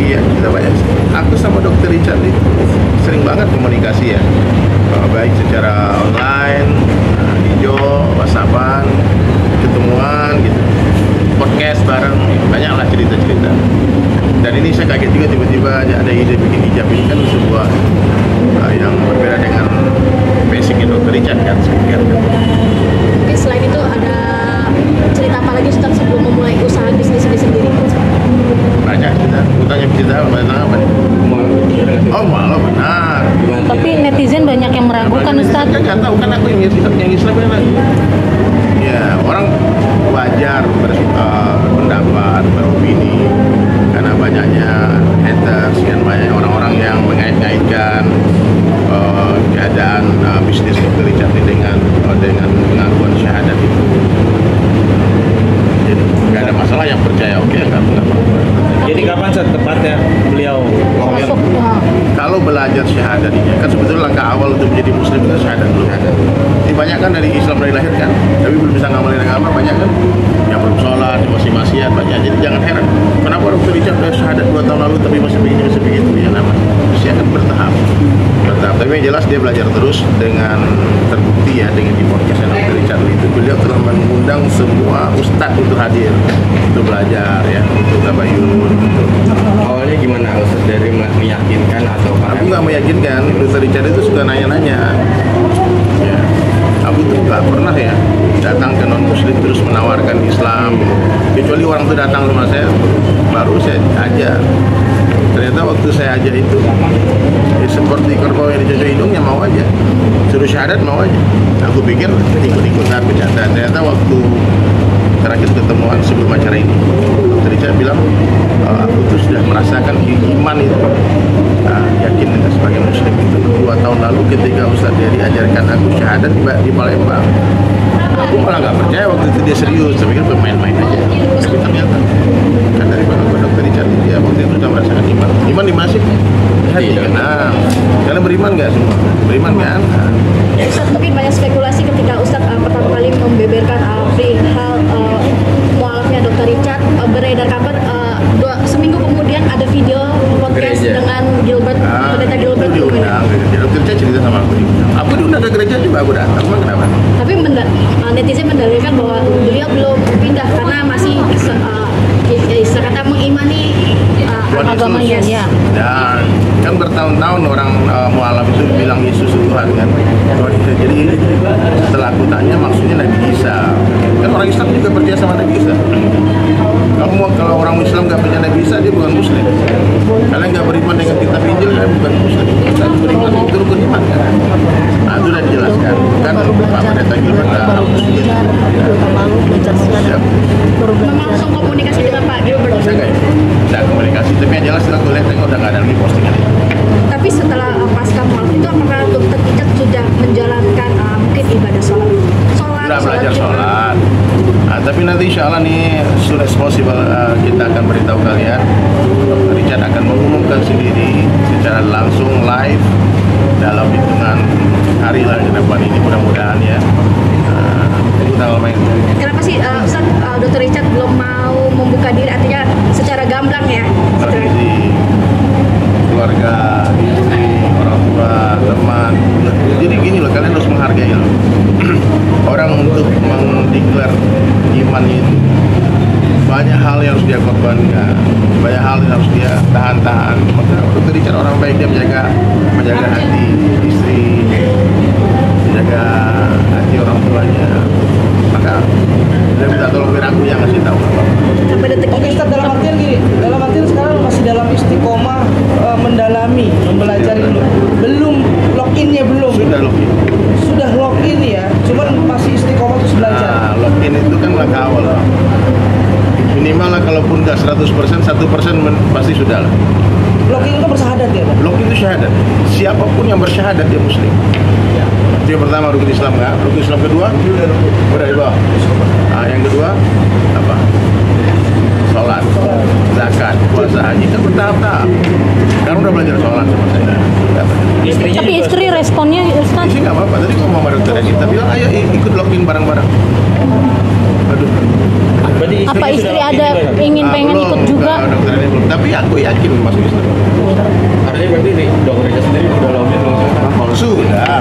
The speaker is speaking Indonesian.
Iya, kita banyak. Aku sama Dokter Richard itu sering banget komunikasi ya, baik secara online, video, WhatsAppan, ketemuan gitu, podcast bareng, banyaklah cerita-cerita. Dan ini saya kaget juga tiba-tiba ada ide bikin hijab. Ini kan sebuah yang berbeda dengan basicnya Dokter Richard kan, skincare kan. Oke, selain itu ada cerita apa lagi Ustaz sebelum memulai usaha bisnis ini sendiri? Banyak cerita, tanya cerita apa nih? Oh malah benar. Tapi netizen banyak yang meragukan Ustadz. Saya nggak tahu kan aku yang Islam kan. Ya orang wajar berpendapat, beropini karena banyaknya haters, kan banyak orang-orang yang mengait-ngaitkan keadaan bisnis Dokter Richard ini dengan pengakuan syahadat itu. Jadi nggak ada masalah, yang percaya oke, nggak apa-apa. Jadi kapan saat tepatnya beliau Masuk. Kalau belajar syahadat ini kan sebetulnya langkah awal untuk menjadi muslim itu syahadat dulu. Ini banyak kan dari Islam dari lahir kan, tapi belum bisa ngamalin agama, banyak kan yang belum sholat, masih maksiat banyak. Jadi jangan heran kenapa Dokter Richard udah syahadat 2 tahun lalu tapi masih begini masih begitu ya, namanya mesti akan bertahap. Tapi yang jelas dia belajar terus dengan terbukti ya dengan di podcast Dokter Richard itu beliau telah mengundang semua ustadz untuk hadir untuk belajar ya, untuk tabayun. awalnya gimana Ustaz, dari meyakinkan atau Aku nggak meyakinkan, Dokter Richard itu suka nanya-nanya. Ya, aku tuh nggak pernah ya datang ke non muslim terus menawarkan Islam. Kecuali orang itu datang sama saya, baru saya ajar. Ternyata waktu saya ajar itu ya seperti kerbau yang dicocok hidungnya mau aja, suruh syahadat mau aja. Aku pikir ikut-ikutan bercanda. Ternyata waktu terakhir ketemuan sebelum acara ini, Dokter Richard bilang aku tuh sudah merasakan iman itu, yakin sebagai muslim itu 2 tahun lalu ketika Ustaz Dery ajarkan aku syahadat di Palembang. Aku malah nggak percaya waktu itu dia serius, saya pikir bermain-main aja. Tapi ternyata kan dari pengakuan Dokter Richard dia waktu itu sudah merasakan iman. Iman di masjid, hati kenal. Karena beriman nggak semua? Beriman kan? Ustaz, mungkin banyak spekulasi ketika Ustaz pertama kali membeberkan perihal mualafnya Dokter Richard, beredar kabar seminggu kemudian ada video podcast Gereja. dengan Gilbert, pendeta Gilbert. Itu diundang. Dokter Richard cerita sama aku. Aku diundang ke gereja juga, aku datang. Emang kenapa? Tapi netizen mendalilkan bahwa beliau belum pindah karena masih kata mengimani Agamanya, ya. Dan kan bertahun-tahun orang mualaf itu bilang Yesus itu Tuhan kan. Jadi setelah aku tanya maksudnya Nabi Isa. Kan orang Islam juga percaya sama Nabi Isa. Kalau orang Islam nggak percaya Nabi Isa, dia bukan muslim. Kalian nggak beriman dengan kitab Injil, kalian bukan muslim. Kalian beriman itu rukun iman kan. Nah, itu sudah dijelaskan. Kan Pak Pendeta Gilbert siap. memang langsung komunikasi dengan Pak Gilbert. Saya nggak komunikasi, tapi yang jelas aku lihat udah nggak ada lagi postingan itu. Tapi setelah pasca mualaf itu apakah Dokter Richard sudah menjalankan mungkin ibadah sholat? Sudah belajar sholat. Nah, tapi nanti insya Allah nih soon as possible kita akan beritahu kalian. Dokter Richard akan mengumumkan sendiri secara langsung live dalam hitungan hari lah ke depan ini, mudah-mudahan ya. Tunggu tanggal main. Kenapa sih Ustaz, Dokter Richard belum mau membuka diri, artinya secara gamblang ya? Di keluarga, istri, orang tua, teman. Jadi gini loh, kalian harus menghargai loh. Orang untuk mendeklar iman itu banyak hal yang harus dia korbankan, banyak hal yang harus dia tahan-tahan. Maka Dokter Richard orang baik, dia menjaga hati istri, menjaga hati orang tuanya. Maka dia minta tolong biar aku yang ngasih tahu apa. Sampai detik Oke ini. Ustaz, dalam artian sekarang masih dalam istiqomah mendalami, mempelajari dulu. Belum login-nya belum. Sudah login ya, cuman masih istiqomah terus belajar. Nah, login itu kan langkah awal. Minimal lah, kalaupun nggak 100%, 1% pasti sudah lah. Login itu bersyahadat ya, Pak? Login itu syahadat. Siapapun yang bersyahadat dia muslim. Itu yang pertama, rukun Islam nggak? Rukun Islam kedua, udah di bawah. Nah, yang kedua apa? Sholat, zakat, puasa, haji, kan bertahap-tahap. Sekarang udah belajar sholat sama saya. istrinya Tapi juga istri responnya Ustaz, Isi nggak apa-apa. Tadi ngomong sama dokter kita bilang ayo ikut login bareng-bareng. Aduh. berarti Apa Istrinya istri sudah ada login ingin pengen Belum, ikut juga? dokter ini belum. Tapi aku yakin masuk Islam. Artinya berarti nih dokter Richard sendiri udah login belum? Sudah.